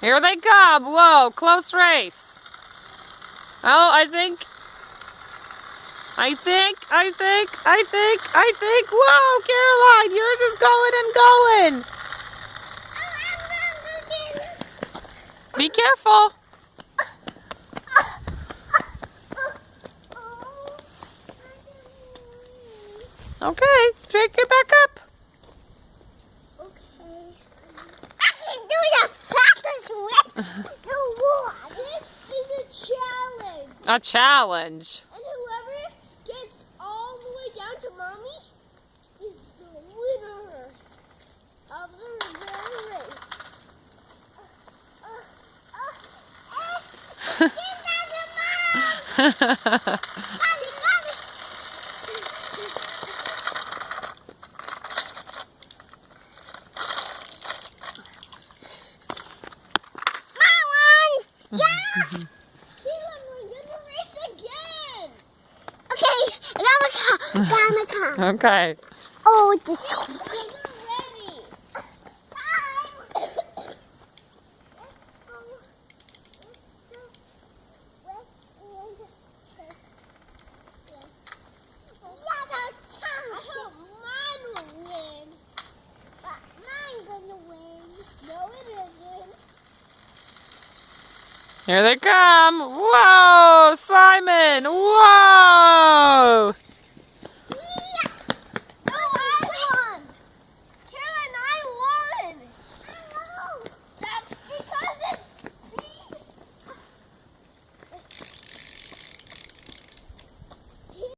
Here they come. Whoa, close race. Oh, I think. Whoa, Caroline, yours is going and going. Be careful. Okay, pick it back up. Okay. I can do the fastest way. This is a challenge. A challenge. And whoever gets all the way down to mommy is the winner of the race. Get down to mom! Mommy, mommy! Yeah! Keelan, we're gonna race again! Okay, I got my car. Okay. Oh, this is ready. Time! Here they come. Whoa, Simon. Whoa.